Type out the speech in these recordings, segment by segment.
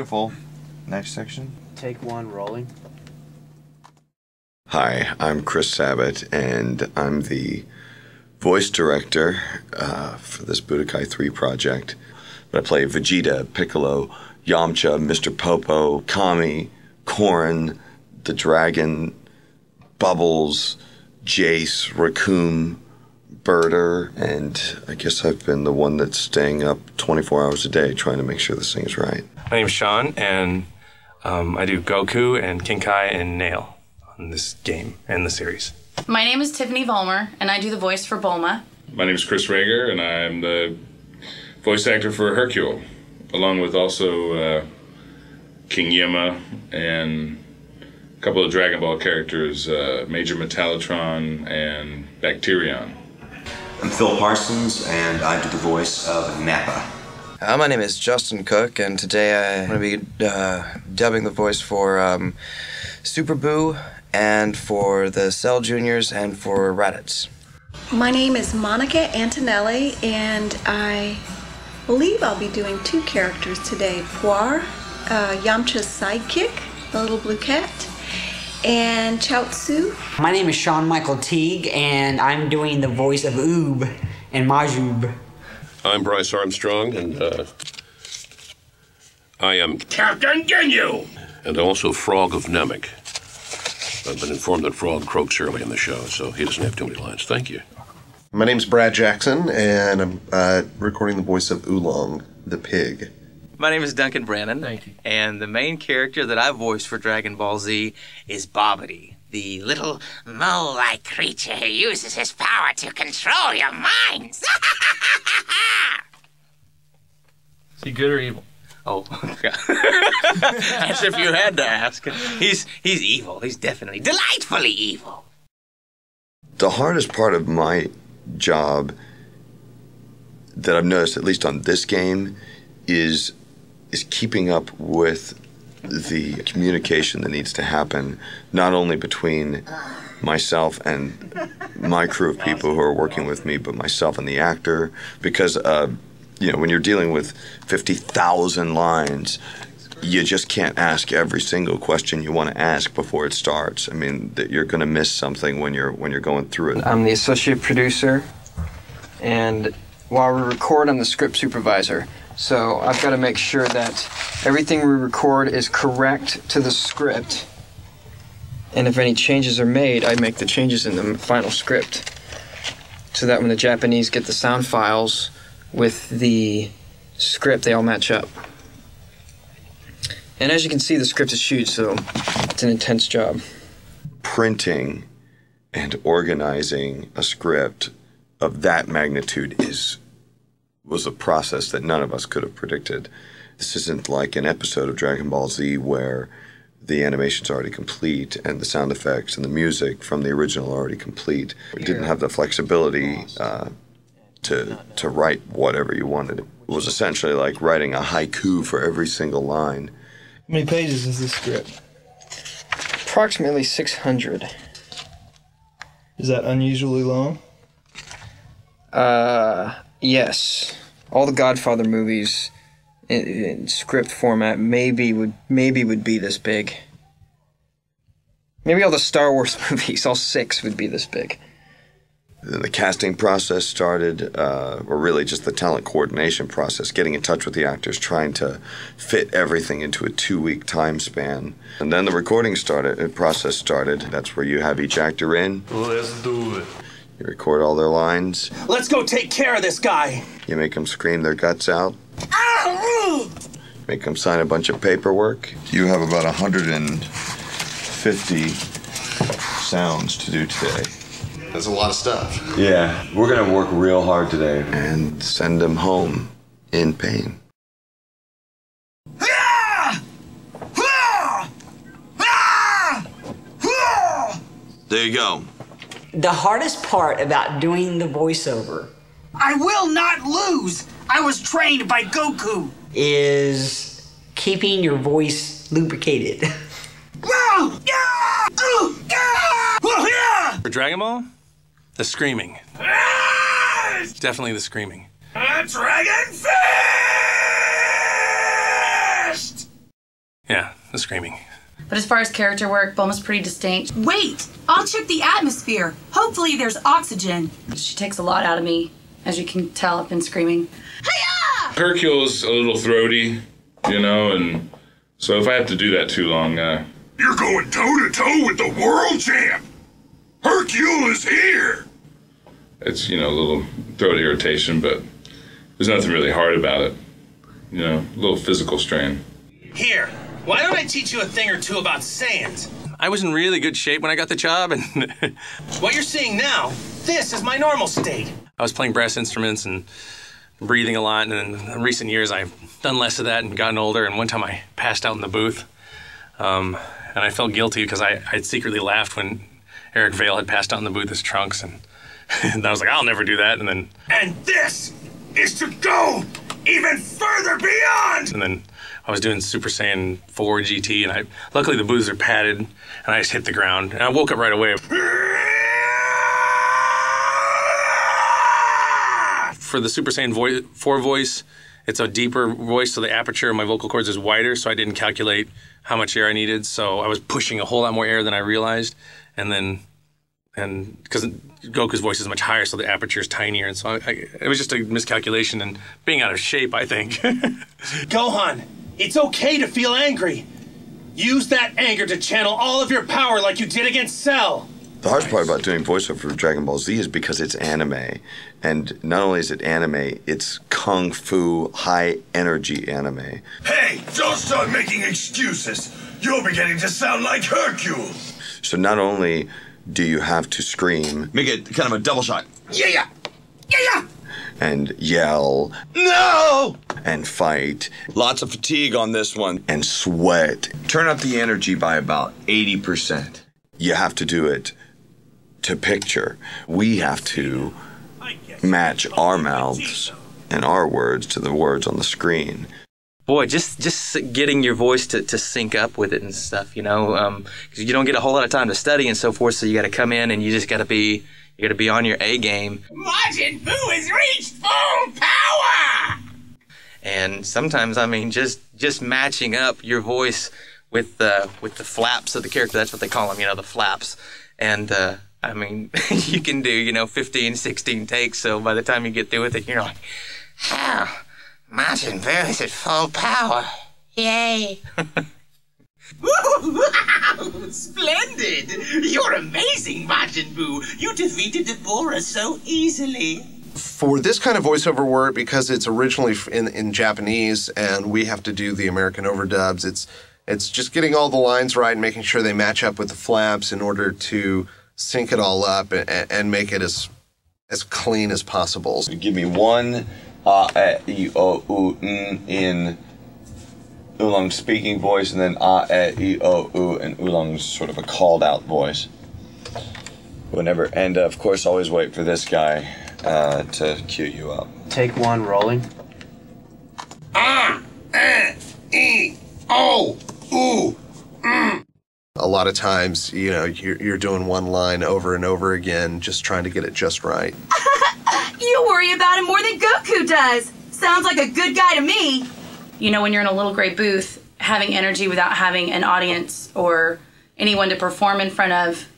Beautiful. Next section. Take one, rolling. Hi, I'm Chris Sabat, and I'm the voice director for this Budokai 3 project. I play Vegeta, Piccolo, Yamcha, Mr. Popo, Kami, Corrin, the Dragon, Bubbles, Jace, Raccoon, Birder, and I guess I've been the one that's staying up 24 hours a day trying to make sure this thing is right. My name's Sean, and I do Goku and Kinkai and Nail on this game and the series. My name is Tiffany Volmer, and I do the voice for Bulma. My name is Chris Rager, and I'm the voice actor for Hercule, along with also King Yima and a couple of Dragon Ball characters, Major Metallotron and Bacterion. I'm Phil Parsons, and I do the voice of Nappa. My name is Justin Cook, and today I'm going to be dubbing the voice for Super Boo, and for the Cell Juniors, and for Raditz. My name is Monika Antonelli, and I believe I'll be doing two characters today. Puar, Yamcha's sidekick, the little blue cat, and Chaozu. My name is Sean Michael Teague, and I'm doing the voice of Oob and Majub. I'm Brice Armstrong, and I am Captain Ginyu, and also Frog of Namek. I've been informed that Frog croaks early in the show, so he doesn't have too many lines. Thank you. My name's Brad Jackson, and I'm recording the voice of Oolong, the pig. My name is Duncan Brannan. Thank you. And the main character that I voice for Dragon Ball Z is Bobbity, the little mole-like creature who uses his power to control your minds. Is he good or evil? Oh, as if you had to ask. He's evil. He's definitely delightfully evil. The hardest part of my job that I've noticed, at least on this game, is keeping up with the communication that needs to happen, not only between myself and my crew of people who are working with me, but myself and the actor, because you know, when you're dealing with 50,000 lines, you just can't ask every single question you want to ask before it starts. I mean, you're going to miss something when you're going through it. I'm the associate producer, and while we record, I'm the script supervisor. So I've got to make sure that everything we record is correct to the script. And if any changes are made, I make the changes in the final script, so that when the Japanese get the sound files with the script, they all match up. And as you can see, the script is huge, so it's an intense job. Printing and organizing a script of that magnitude was a process that none of us could have predicted. This isn't like an episode of Dragon Ball Z where the animation's already complete and the sound effects and the music from the original are already complete. We didn't have the flexibility to write whatever you wanted. It was essentially like writing a haiku for every single line. How many pages is this script? Approximately 600. Is that unusually long? Yes. All the Godfather movies in script format maybe would be this big. Maybe all the Star Wars movies, all 6, would be this big. Then the casting process started, or really just the talent coordination process, getting in touch with the actors, trying to fit everything into a 2-week time span. And then the recording process started. That's where you have each actor in. Let's do it. You record all their lines. Let's go take care of this guy. You make them scream their guts out. Make them sign a bunch of paperwork. You have about 150 sounds to do today. That's a lot of stuff. Yeah, we're gonna work real hard today and send them home in pain. There you go. The hardest part about doing the voiceover, I will not lose. I was trained by Goku. Is keeping your voice lubricated. For Dragon Ball, the screaming. Definitely the screaming. Dragon Fist! Yeah, the screaming. But as far as character work, Bulma's pretty distinct. Wait, I'll check the atmosphere. Hopefully there's oxygen. She takes a lot out of me, as you can tell. I've been screaming. Hercule's a little throaty, you know, and so if I have to do that too long, You're going toe-to-toe with the world champ! Hercule is here! it's, you know, a little throat irritation, but there's nothing really hard about it. You know, a little physical strain. Here, why don't I teach you a thing or two about sand? I was in really good shape when I got the job, and What you're seeing now, this is my normal state. I was playing brass instruments and breathing a lot, and in recent years I've done less of that and gotten older, and one time I passed out in the booth, and I felt guilty because I'd secretly laughed when Eric Vale had passed out in the booth as Trunks, and, and I was like, I'll never do that, and then... And this is to go even further beyond! And then I was doing Super Saiyan 4 GT, and luckily the booths are padded, and I just hit the ground, and I woke up right away. For the Super Saiyan 4 voice, it's a deeper voice, so the aperture of my vocal cords is wider, so I didn't calculate how much air I needed, so I was pushing a whole lot more air than I realized, and because Goku's voice is much higher, so the aperture is tinier, and so it was just a miscalculation and being out of shape, I think. Gohan, it's okay to feel angry. Use that anger to channel all of your power like you did against Cell. The hardest part about doing voiceover for Dragon Ball Z is because it's anime. And not only is it anime, it's kung fu, high-energy anime. Hey, don't start making excuses! You're beginning to sound like Hercule! So not only do you have to scream... Make it kind of a double shot. Yeah! Yeah! And yell... No! And fight. Lots of fatigue on this one. And sweat. Turn up the energy by about 80%. You have to do it to picture. We have to match our mouths and our words to the words on the screen. Boy, just getting your voice to sync up with it and stuff, you know, because you don't get a whole lot of time to study and so forth, so you got to come in and you just got to be on your A game. Majin Buu has reached full power! And sometimes, I mean, just matching up your voice with the flaps of the character, that's what they call them, you know, the flaps. And I mean, you can do, 15, 16 takes, so by the time you get through with it, you're like, oh, Majin Buu is at full power. Yay. Splendid! You're amazing, Majin Buu. You defeated Deborah so easily. For this kind of voiceover work, because it's originally in Japanese and we have to do the American overdubs, it's just getting all the lines right and making sure they match up with the flaps in order to sync it all up and make it as clean as possible. So give me one e, o, u, n in Oolong's speaking voice, and then e, o, u in Oolong's sort of a called out voice. Whenever, and of course always wait for this guy to cue you up. Take one, rolling. E, O, U, A lot of times, you're doing one line over and over again, just trying to get it just right. You worry about him more than Goku does. Sounds like a good guy to me. When you're in a little gray booth, having energy without having an audience or anyone to perform in front of.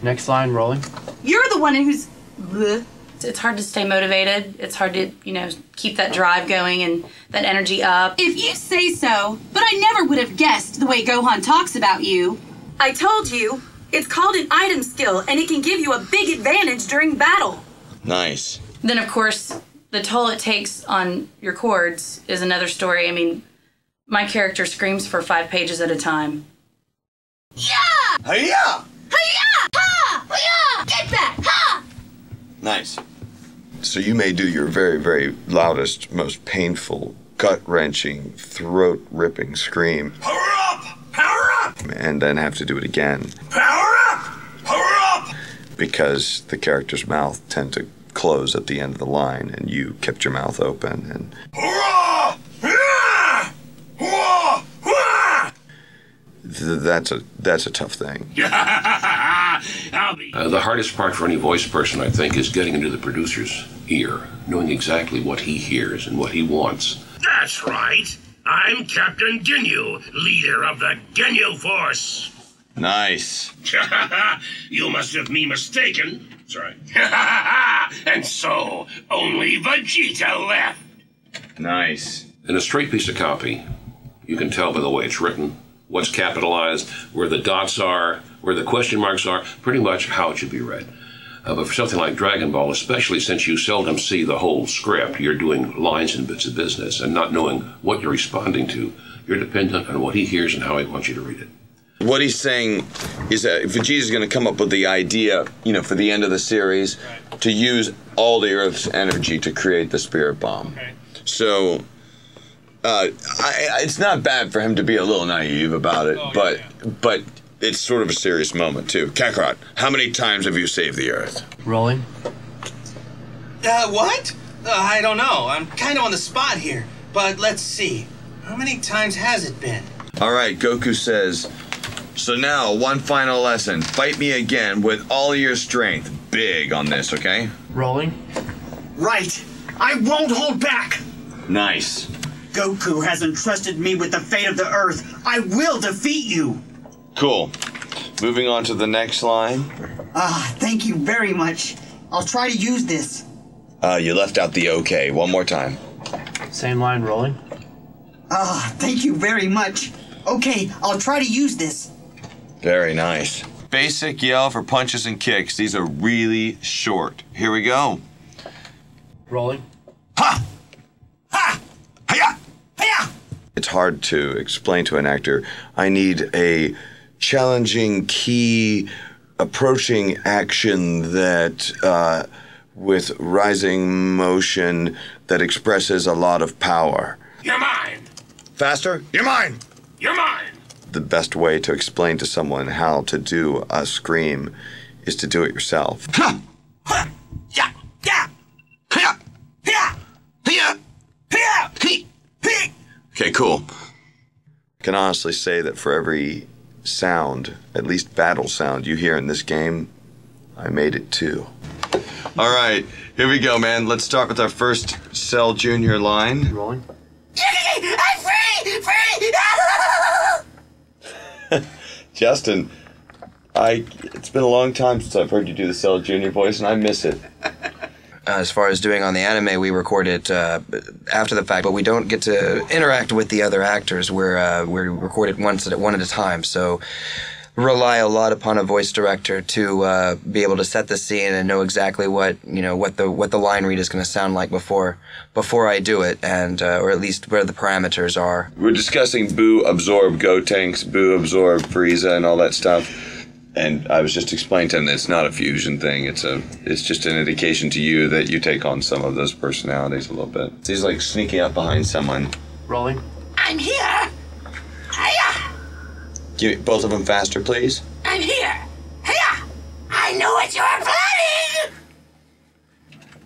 Next line, rolling. You're the one who's... Bleh. It's hard to stay motivated. It's hard to, keep that drive going and that energy up. If you say so, but I never would have guessed the way Gohan talks about you. I told you, it's called an item skill, and it can give you a big advantage during battle. Nice. Then, of course, the toll it takes on your chords is another story. I mean, my character screams for 5 pages at a time. Yeah! Hi-ya! Hi-ya! Ha! Hi-ya! Get back! Ha! Nice. So you may do your very, very loudest, most painful, gut-wrenching, throat-ripping scream. Power up! Power up! And then have to do it again. Power up! Power up! Because the character's mouth tend to close at the end of the line, and you kept your mouth open, and... Hurrah! Hurrah! Hurrah! Hurrah! That's a tough thing. The hardest part for any voice person, I think, is getting into the producer's ear, knowing exactly what he hears and what he wants. That's right. I'm Captain Ginyu, leader of the Ginyu Force. Nice. You must have me mistaken. Sorry. And so, only Vegeta left. Nice. In a straight piece of copy, you can tell by the way it's written, what's capitalized, where the dots are, where the question marks are, pretty much how it should be read. But for something like Dragon Ball, especially since you seldom see the whole script, you're doing lines and bits of business and not knowing what you're responding to, you're dependent on what he hears and how he wants you to read it. What he's saying is that Vegeta's going to come up with the idea, for the end of the series, to use all the Earth's energy to create the Spirit Bomb. Okay. So, it's not bad for him to be a little naive about it, but it's sort of a serious moment too. Kakarot, how many times have you saved the Earth? Rolling. What? I don't know. I'm kind of on the spot here, but let's see. How many times has it been? All right, Goku says, so now one final lesson. Fight me again with all your strength. Big on this, okay? Rolling. Right. I won't hold back. Nice. Goku has entrusted me with the fate of the Earth. I will defeat you. Cool. Moving on to the next line. Thank you very much. I'll try to use this. You left out the okay. One more time. Same line, rolling. Thank you very much. Okay, I'll try to use this. Very nice. Basic yell for punches and kicks. These are really short. Here we go. Rolling. Ha! Ha! Hiya! Hiya! It's hard to explain to an actor, I need a challenging, key, approaching action that, with rising motion, that expresses a lot of power. You're mine. Faster? You're mine. You're mine. The best way to explain to someone how to do a scream is to do it yourself. Okay, cool. I can honestly say that for every sound, at least battle sound, you hear in this game, I made it too. All right, here we go, man. Let's start with our first Cell Jr. line. Rolling. I'm free! Free! Justin, it's been a long time since I've heard you do the Cell Jr. voice, and I miss it. As far as doing on the anime, we record it after the fact, but we don't get to interact with the other actors. We record it one at a time, so rely a lot upon a voice director to be able to set the scene and know exactly what the line read is going to sound like before I do it, and or at least where the parameters are. We're discussing Boo absorb Gotenks, Boo absorb Frieza, and all that stuff. And I was just explaining to him that it's not a fusion thing. It's just an indication to you that you take on some of those personalities a little bit. He's like sneaking up behind someone. Rolling. I'm here. Hiya! Give me both of them faster, please. I'm here. Hiya! I know what you are planning.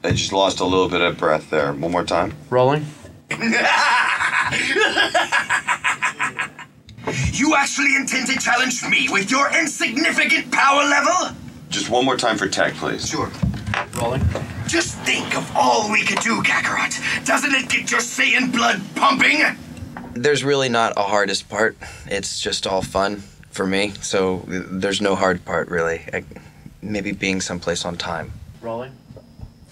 I just lost a little bit of breath there. One more time. Rolling. You actually intend to challenge me with your insignificant power level? Just one more time for tech, please. Sure. Rolling. Just think of all we could do, Kakarot. Doesn't it get your Saiyan blood pumping? There's really not a hardest part. It's just all fun for me, so there's no hard part, really. Maybe being someplace on time. Rolling.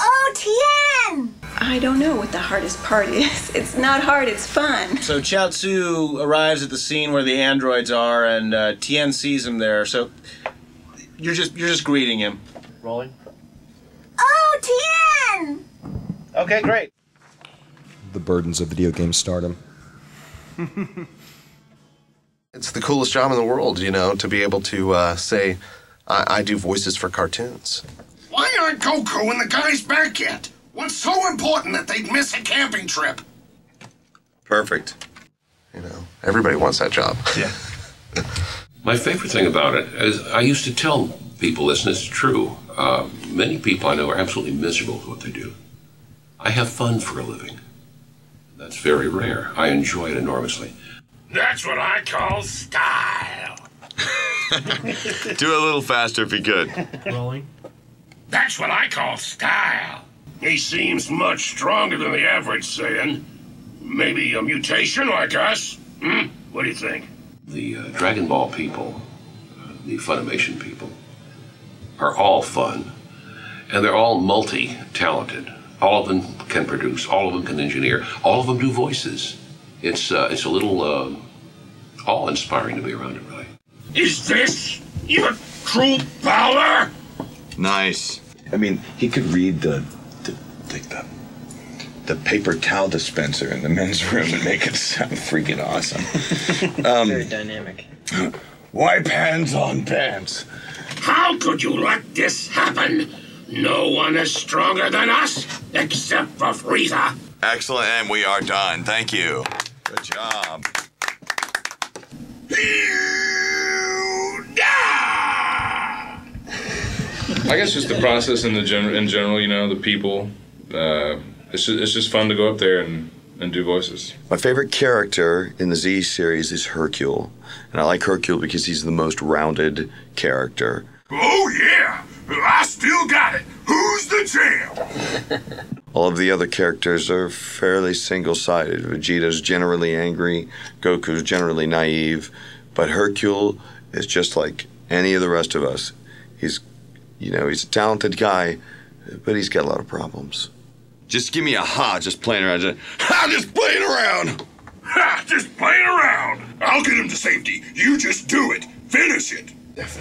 Oh, Tien! I don't know what the hardest part is. It's not hard, it's fun. So Chiaotzu arrives at the scene where the androids are, and Tien sees him there. So you're just greeting him. Rolling. Oh, Tien! Okay, great. The burdens of video game stardom. It's the coolest job in the world, to be able to say, I do voices for cartoons. Why aren't Goku and the guys back yet? What's so important that they'd miss a camping trip? Perfect. Everybody wants that job. Yeah. My favorite thing about it is I used to tell people this, and it's true. Many people I know are absolutely miserable with what they do. I have fun for a living. That's very rare. I enjoy it enormously. That's what I call style. Do it a little faster if you could. Rolling. That's what I call style. He seems much stronger than the average Saiyan. Maybe a mutation like us? What do you think? The Dragon Ball people, the Funimation people, are all fun, and they're all multi-talented. All of them can produce, all of them can engineer, all of them do voices. It's a little awe-inspiring to be around it, really. Is this your true power? Nice. I mean, he could read the paper towel dispenser in the men's room and make it sound freaking awesome. Very dynamic. Wipe hands on pants. How could you let this happen? No one is stronger than us, except for Frieza. Excellent, and we are done. Thank you. Good job. I guess just the process in general, you know, the people. It's just fun to go up there and do voices. My favorite character in the Z series is Hercule. And I like Hercule because he's the most rounded character. Oh, yeah. I still got it. Who's the champ? All of the other characters are fairly single-sided. Vegeta's generally angry, Goku's generally naive, but Hercule is just like any of the rest of us. He's a talented guy, but he's got a lot of problems. Just give me a just playing around. Just playing around. Just playing around. I'll get him to safety. You just do it. Finish it.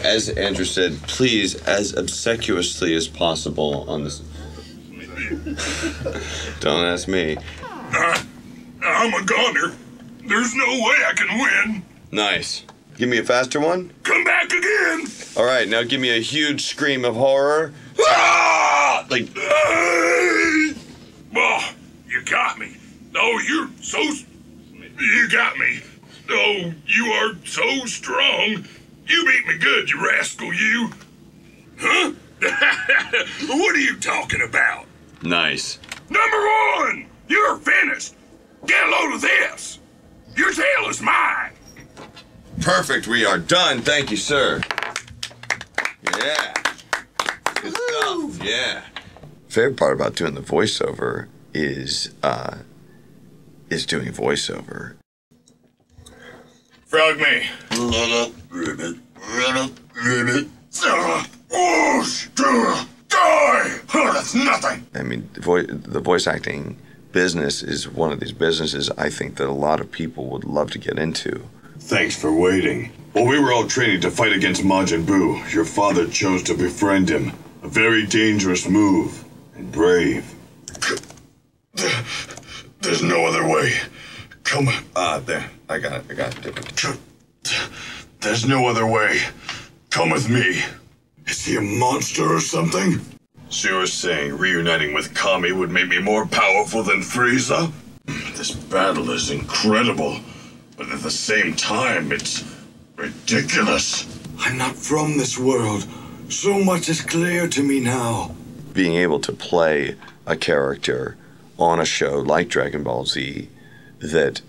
As Andrew said, please, as obsequiously as possible on this. Don't ask me. I'm a goner. There's no way I can win. Nice. Give me a faster one. Come back again. All right, now give me a huge scream of horror. Ah! Like. Oh, you got me. Oh, you got me. Oh, you are so strong. You beat me good, you rascal, you. Huh? What are you talking about? Nice. Number one, you're finished. Get a load of this. Your tail is mine. Perfect, we are done. Thank you, sir. Yeah. Good stuff. Yeah. Favorite part about doing the voiceover is doing voiceover. Frog me. Die! That's nothing. I mean, the voice acting business is one of these businesses I think that a lot of people would love to get into. Thanks for waiting. While we were all training to fight against Majin Buu, your father chose to befriend him. A very dangerous move. And brave. There's no other way. Come on. There. I got it. There's no other way. Come with me. Is he a monster or something? So you were saying reuniting with Kami would make me more powerful than Frieza? This battle is incredible, but at the same time, it's ridiculous. I'm not from this world. So much is clear to me now. Being able to play a character on a show like Dragon Ball Z that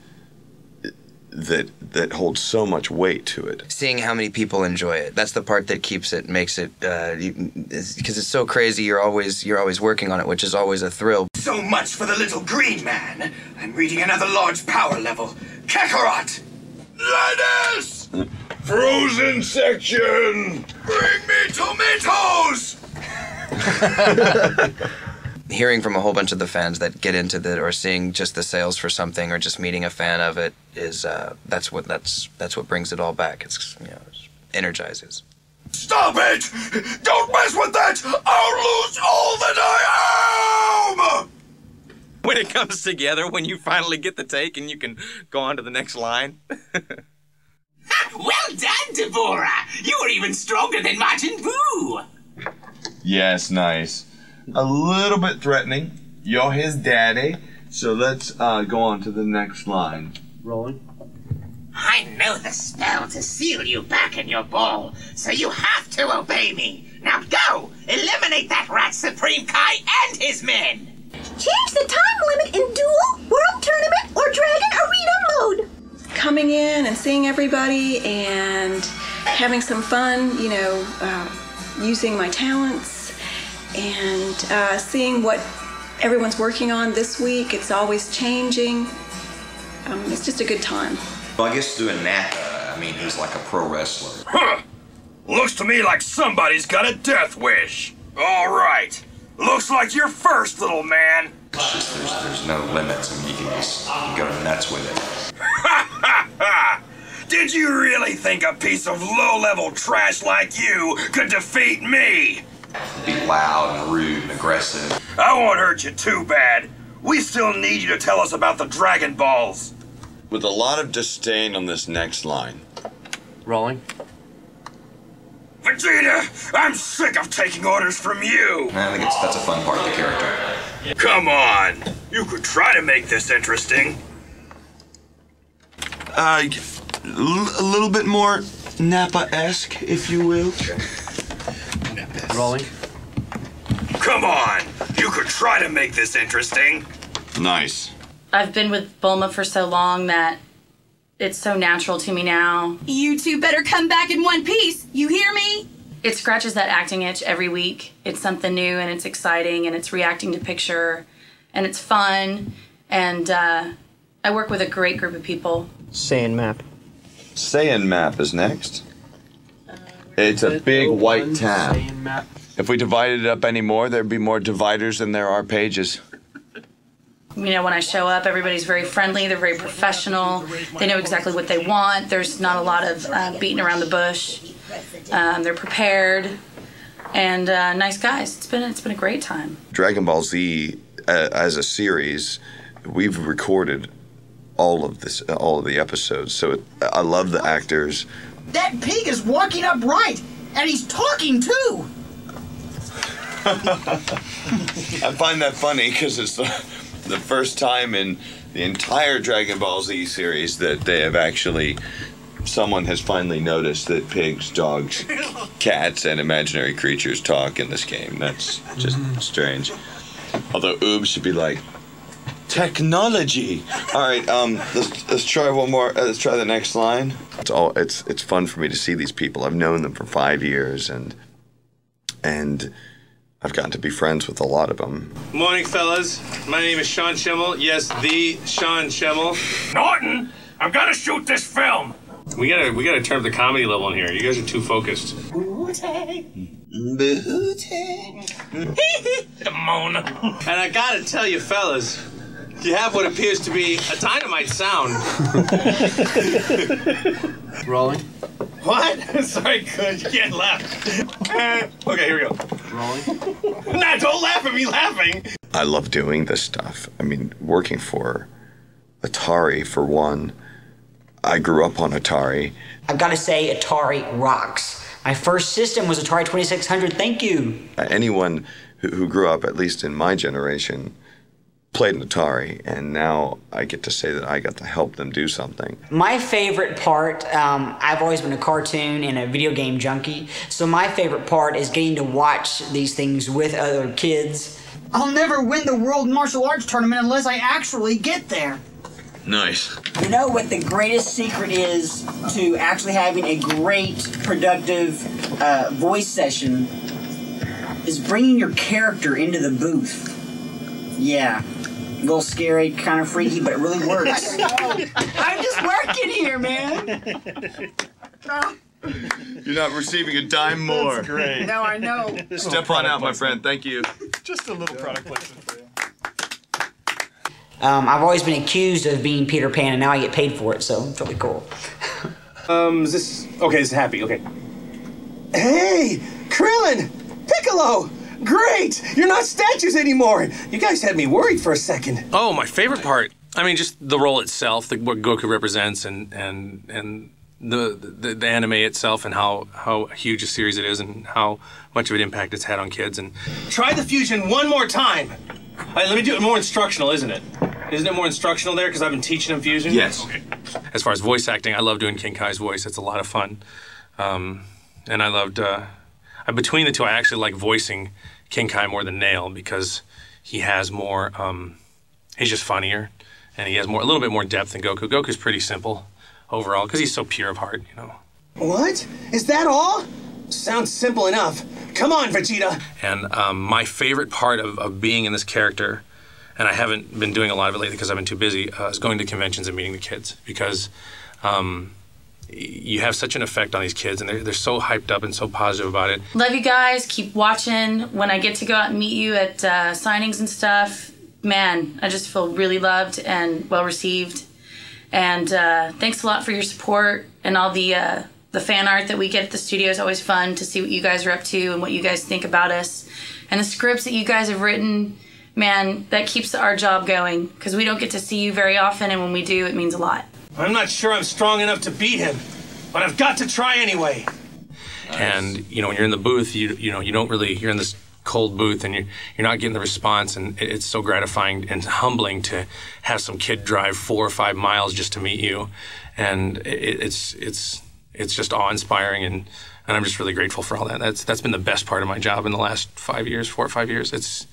holds so much weight to it. Seeing how many people enjoy it, that's the part that makes it, because it's so crazy. You're always working on it, which is always a thrill. So much for the little green man. I'm reading another large power level. Kakarot! Lettuce! Frozen section! Bring me tomatoes! Hearing from a whole bunch of the fans that get into it, or seeing just the sales for something, or just meeting a fan of it, is that's what brings it all back. It energizes. Stop it! Don't mess with that! I'll lose all that I am! When it comes together, when you finally get the take and you can go on to the next line. Well done, Deborah! You were even stronger than Majin Buu! Yes, nice. A little bit threatening. You're his daddy. So let's go on to the next line. Rolling. I know the spell to seal you back in your ball, so you have to obey me. Now go! Eliminate that Rat Supreme Kai and his men! Change the time limit in Duel, World Tournament, or Dragon Arena mode! Coming in and seeing everybody and having some fun, using my talents and seeing what everyone's working on this week. It's always changing. it's just a good time. Well, I guess doing Nappa, I mean, he's like a pro wrestler. Huh! Looks to me like somebody's got a death wish. All right. Looks like you're first, little man. It's just there's no limits, and you can just go nuts with it. Ha ha ha! Did you really think a piece of low-level trash like you could defeat me? Be loud and rude and aggressive. I won't hurt you too bad. We still need you to tell us about the Dragon Balls. With a lot of disdain on this next line. Rolling. Vegeta, I'm sick of taking orders from you. I think that's a fun part of the character. Come on. You could try to make this interesting. A little bit more Nappa-esque, if you will. Rolling. Come on. You could try to make this interesting. Nice. I've been with Bulma for so long that it's so natural to me now. You two better come back in one piece. You hear me? It scratches that acting itch every week. It's something new and it's exciting and it's reacting to picture and it's fun. And I work with a great group of people. Saiyan map. Saiyan map is next. It's a big white tab. If we divided it up anymore, there'd be more dividers than there are pages. You know, when I show up, everybody's very friendly. They're very professional. They know exactly what they want. There's not a lot of beating around the bush. They're prepared and nice guys. It's been a great time. Dragon Ball Z as a series, we've recorded all of the episodes. So I love the actors. That pig is walking upright, and he's talking too. I find that funny because it's the first time in the entire Dragon Ball Z series that they have actually, someone has finally noticed that pigs, dogs, cats, and imaginary creatures talk in this game. That's just strange. Although Oob should be like, technology. All right, let's try one more. Let's try the next line. It's fun for me to see these people. I've known them for 5 years, and I've gotten to be friends with a lot of them. Morning, fellas. My name is Sean Schemmel. Yes, the Sean Schemmel. Norton, I'm gonna shoot this film. We gotta turn up the comedy level in here. You guys are too focused. Demona. And I gotta tell you, fellas, you have what appears to be a dynamite sound. Rolling. What? Sorry, good. You can't laugh. Okay, here we go. Rolling. Nah, don't laugh at me laughing. I love doing this stuff. I mean, working for Atari, for one. I grew up on Atari. I've got to say, Atari rocks. My first system was Atari 2600. Thank you. Anyone who grew up, at least in my generation, played an Atari, and now I get to say that I got to help them do something. My favorite part, I've always been a cartoon and a video game junkie, so my favorite part is getting to watch these things with other kids. I'll never win the World Martial Arts Tournament unless I actually get there. Nice. You know what the greatest secret is to actually having a great, productive voice session is bringing your character into the booth. Yeah. A little scary, kind of freaky, but it really works. I'm just working here, man. You're not receiving a dime more. That's great. No, I know. Step on out, my friend. Thank you. Just a little product placement for you. I've always been accused of being Peter Pan, and now I get paid for it, so it's really cool. Is this... Okay, this is happy, okay. Hey! Krillin! Piccolo! Great! You're not statues anymore! You guys had me worried for a second. Oh, my favorite part. I mean, just the role itself, what Goku represents, and the anime itself, and how huge a series it is, and how much of an impact it's had on kids. And try the fusion one more time. All right, let me do it more instructional, isn't it? Isn't it more instructional there because I've been teaching them fusion? Yes. Okay. As far as voice acting, I love doing King Kai's voice. It's a lot of fun. And I loved, between the two, I actually like voicing King Kai more than Nail because he has more, he's just funnier and he has a little bit more depth than Goku. Goku's pretty simple overall because he's so pure of heart, you know. What? Is that all? Sounds simple enough. Come on, Vegeta. And my favorite part of being in this character, and I haven't been doing a lot of it lately because I've been too busy, is going to conventions and meeting the kids, because you have such an effect on these kids, and they're so hyped up and so positive about it. Love you guys. Keep watching. When I get to go out and meet you at signings and stuff, man, I just feel really loved and well received. And thanks a lot for your support, and all the fan art that we get at the studio is always fun to see what you guys are up to and what you guys think about us. And the scripts that you guys have written, man, that keeps our job going, because we don't get to see you very often, and when we do, it means a lot. I'm not sure I'm strong enough to beat him, but I've got to try anyway. And you know, when you're in the booth, you don't really, you're in this cold booth, and you're not getting the response, and it's so gratifying and humbling to have some kid drive 4 or 5 miles just to meet you, and it's just awe-inspiring, and I'm just really grateful for all that. That's been the best part of my job in the last 4 or 5 years.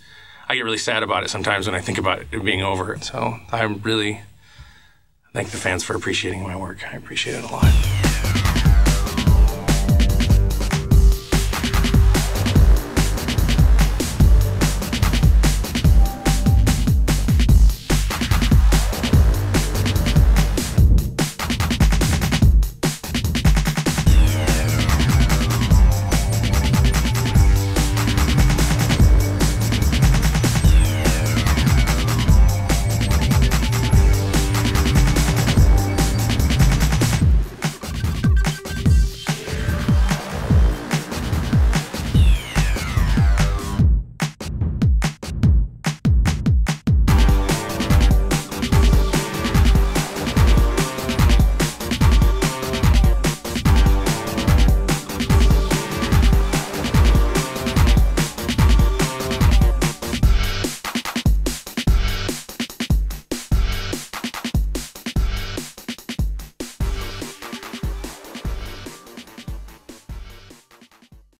I get really sad about it sometimes when I think about it being over. So I'm really thank the fans for appreciating my work. I appreciate it a lot.